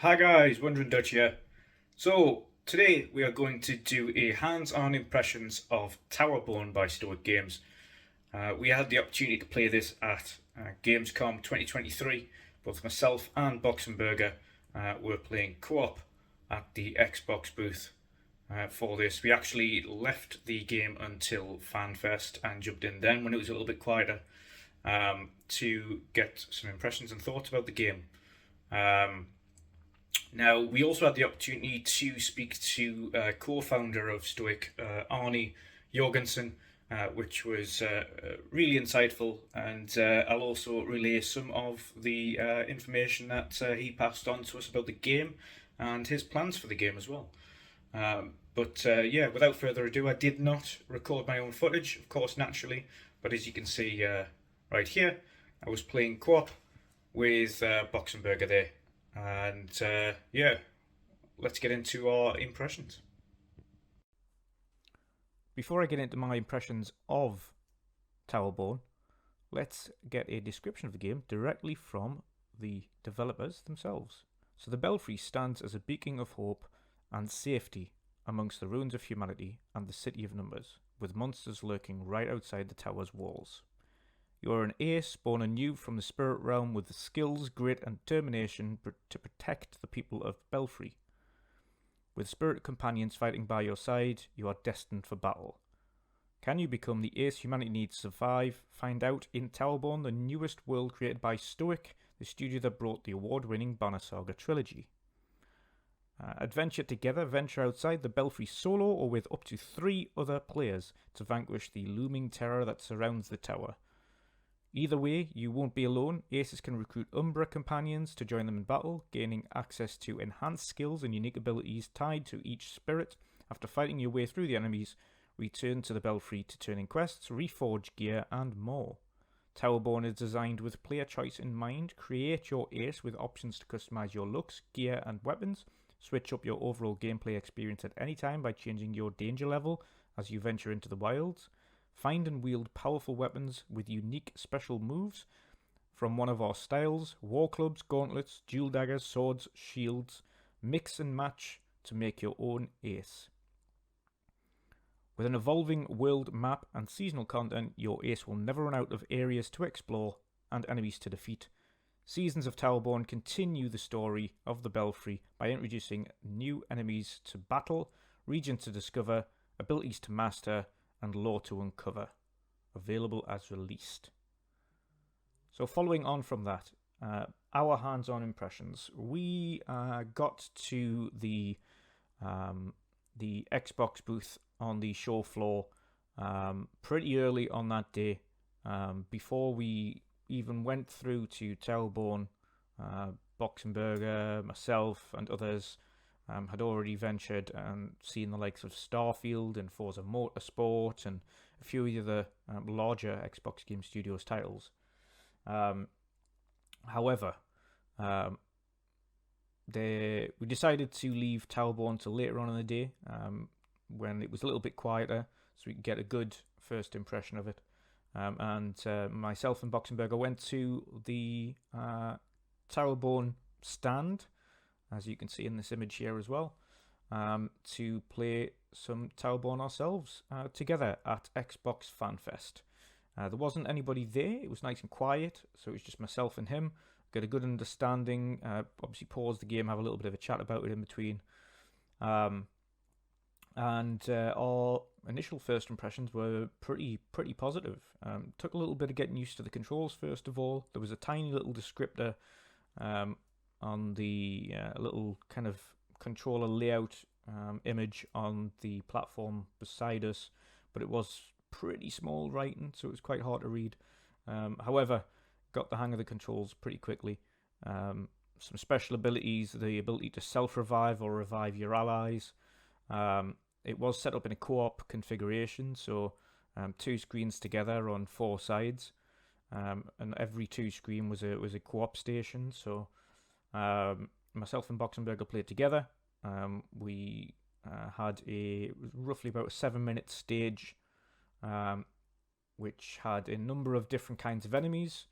Hi guys, WandrinDutch here. So today we are going to do a hands-on impressions of Towerborne by Stoic Games. We had the opportunity to play this at Gamescom 2023. Both myself and Boxenberger were playing co-op at the Xbox booth for this. We actually left the game until FanFest and jumped in then when it was a little bit quieter to get some impressions and thoughts about the game. Now, we also had the opportunity to speak to co-founder of Stoic, Arnie Jorgensen, which was really insightful, and I'll also relay some of the information that he passed on to us about the game and his plans for the game as well. But yeah, without further ado, I did not record my own footage, of course, naturally, but as you can see right here, I was playing co-op with Boxenberger there. And yeah, let's get into our impressions. Before I get into my impressions of Towerborne, let's get a description of the game directly from the developers themselves. So the Belfry stands as a beacon of hope and safety amongst the ruins of humanity and the City of Numbers, with monsters lurking right outside the tower's walls. You are an ace born anew from the spirit realm with the skills, grit and determination to protect the people of Belfry. With spirit companions fighting by your side, you are destined for battle. Can you become the ace humanity needs to survive? Find out in Towerborne, the newest world created by Stoic, the studio that brought the award-winning Banner Saga trilogy. Adventure together, venture outside the Belfry solo or with up to 3 other players to vanquish the looming terror that surrounds the tower. Either way, you won't be alone. Aces can recruit Umbra companions to join them in battle, gaining access to enhanced skills and unique abilities tied to each spirit. After fighting your way through the enemies, return to the Belfry to turn in quests, reforge gear, and more. Towerborne is designed with player choice in mind. Create your ace with options to customize your looks, gear, and weapons. Switch up your overall gameplay experience at any time by changing your danger level as you venture into the wilds. Find and wield powerful weapons with unique special moves from one of our styles: war clubs, gauntlets, dual daggers, swords, shields. Mix and match to make your own ace. With an evolving world map and seasonal content, your ace will never run out of areas to explore and enemies to defeat. Seasons of Towerborne continue the story of the Belfry by introducing new enemies to battle, regions to discover, abilities to master, and lore to uncover, available as released. So following on from that, our hands-on impressions. We got to the Xbox booth on the show floor pretty early on that day. Before we even went through to Towerborne, Boxenberger, myself, and others had already ventured and seen the likes of Starfield and Forza Motorsport and a few of the larger Xbox Game Studios titles. However, we decided to leave Towerborne till later on in the day when it was a little bit quieter, so we could get a good first impression of it. And myself and Boxenberger went to the Towerborne stand, as you can see in this image here as well, to play some Towerborne ourselves together at Xbox FanFest. There wasn't anybody there. It was nice and quiet, so it was just myself and him. Get a good understanding. Obviously, pause the game, have a little bit of a chat about it in between. And our initial first impressions were pretty positive. Took a little bit of getting used to the controls first of all. There was a tiny little descriptor on the little kind of controller layout image on the platform beside us, but it was pretty small writing, so it was quite hard to read. However, got the hang of the controls pretty quickly. Some special abilities, the ability to self-revive or revive your allies. It was set up in a co-op configuration, so 2 screens together on 4 sides, and every 2 screen was a co-op station. So myself and Boxenberger played together. We had roughly about a 7-minute stage, which had a number of different kinds of enemies,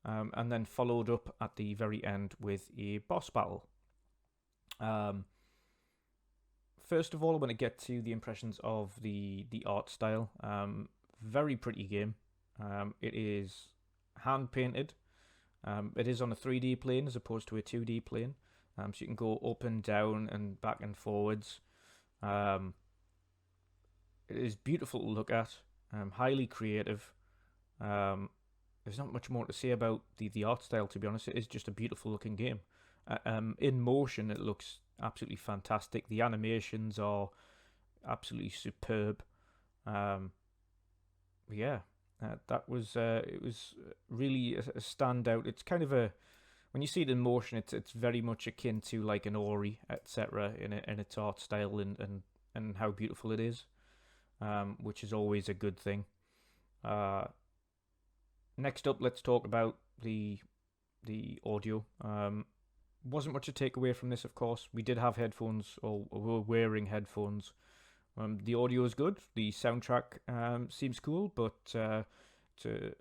and then followed up at the very end with a boss battle. First of all, I want to get to the impressions of the art style. Very pretty game. It is hand painted. It is on a 3D plane as opposed to a 2D plane. So you can go up and down and back and forwards. It is beautiful to look at. Highly creative. There's not much more to say about the art style, to be honest. It is just a beautiful looking game. In motion, it looks absolutely fantastic. The animations are absolutely superb. Yeah, that was it was really a standout. It's kind of when you see it in motion, it's very much akin to like an Ori, etc. in its art style and how beautiful it is, which is always a good thing. Next up, let's talk about the audio. Wasn't much to take away from this, of course. We did have headphones, or we were wearing headphones. The audio is good. The soundtrack seems cool, but I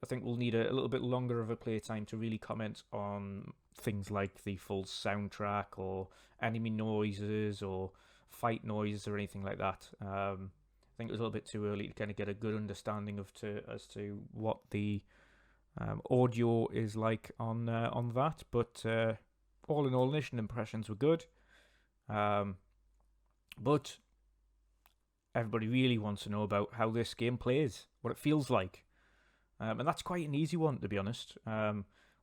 think we'll need a little bit longer of a playtime to really comment on things like the full soundtrack or enemy noises or fight noises or anything like that. I think it was a little bit too early to kind of get a good understanding as to what the audio is like on that. But all in all, initial impressions were good. But everybody really wants to know about how this game plays, what it feels like. And that's quite an easy one, to be honest.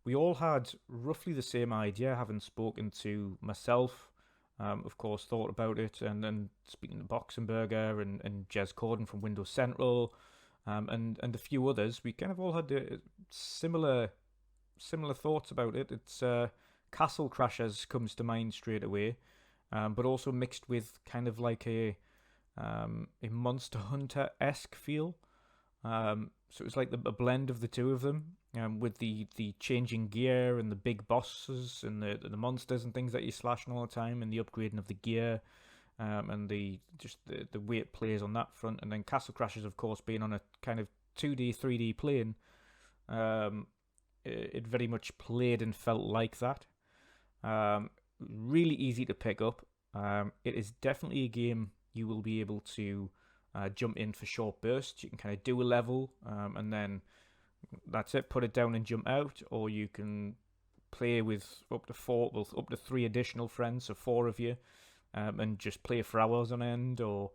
We all had roughly the same idea, having spoken to myself, of course, thought about it, and then speaking to Boxenberger and Jez Corden from Windows Central, and a few others. We kind of all had similar thoughts about it. It's Castle Crashers comes to mind straight away, but also mixed with kind of like a Monster Hunter-esque feel. So it was like a blend of the two of them, with the changing gear and the big bosses and the monsters and things that you're slashing all the time, and the upgrading of the gear, and the way it plays on that front. And then Castle Crashers, of course, being on a kind of 2D, 3D plane, it very much played and felt like that. Really easy to pick up. It is definitely a game you will be able to jump in for short bursts. You can kind of do a level, and then that's it, put it down and jump out. Or you can play with up to 3 additional friends, so 4 of you, and just play for hours on end. Or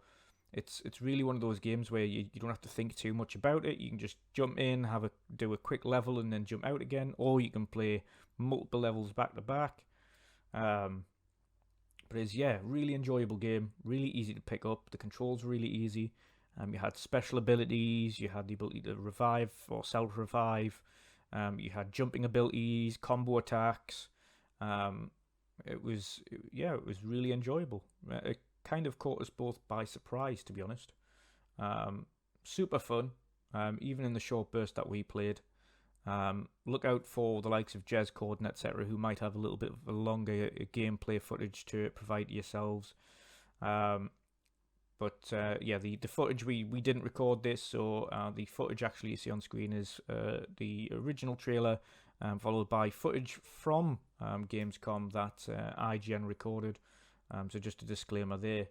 it's really one of those games where you don't have to think too much about it. You can just jump in, do a quick level, and then jump out again. Or you can play multiple levels back to back. But it's, really enjoyable game, really easy to pick up. The controls were really easy. You had special abilities, you had the ability to revive or self-revive, you had jumping abilities, combo attacks. It was really enjoyable. It kind of caught us both by surprise, to be honest. Super fun, even in the short burst that we played. Look out for the likes of Jez Corden, etc., who might have a little bit of a longer gameplay footage to provide to yourselves. But the footage, we didn't record this, so the footage actually you see on screen is the original trailer, followed by footage from Gamescom that IGN recorded. So just a disclaimer there.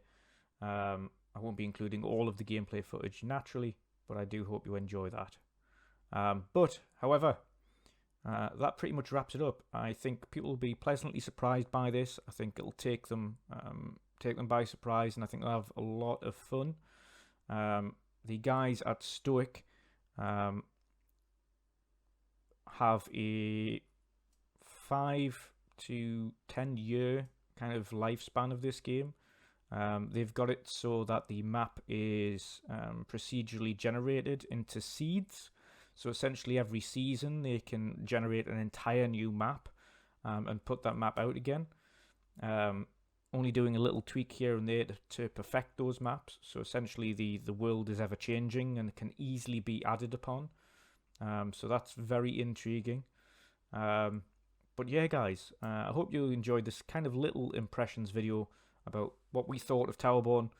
I won't be including all of the gameplay footage naturally, but I do hope you enjoy that. However, that pretty much wraps it up. I think people will be pleasantly surprised by this. I think it'll take them by surprise, and I think they'll have a lot of fun. The guys at Stoic have a 5 to 10 year kind of lifespan of this game. They've got it so that the map is procedurally generated into seeds. So essentially every season they can generate an entire new map and put that map out again. Only doing a little tweak here and there to perfect those maps. So essentially the world is ever changing and can easily be added upon. So that's very intriguing. But yeah, guys, I hope you enjoyed this kind of little impressions video about what we thought of Towerborne.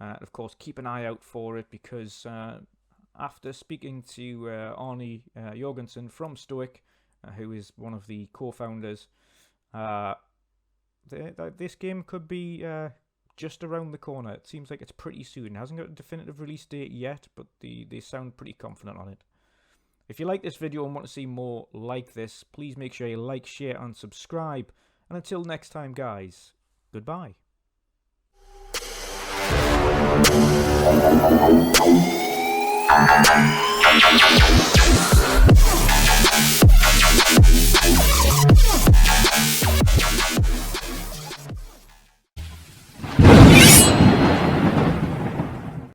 Of course, keep an eye out for it, because after speaking to Arne Jorgensen from Stoic, who is one of the co-founders, this game could be just around the corner. It seems like it's pretty soon. It hasn't got a definitive release date yet, but they sound pretty confident on it. If you like this video and want to see more like this, please make sure you like, share, and subscribe. And until next time, guys, goodbye.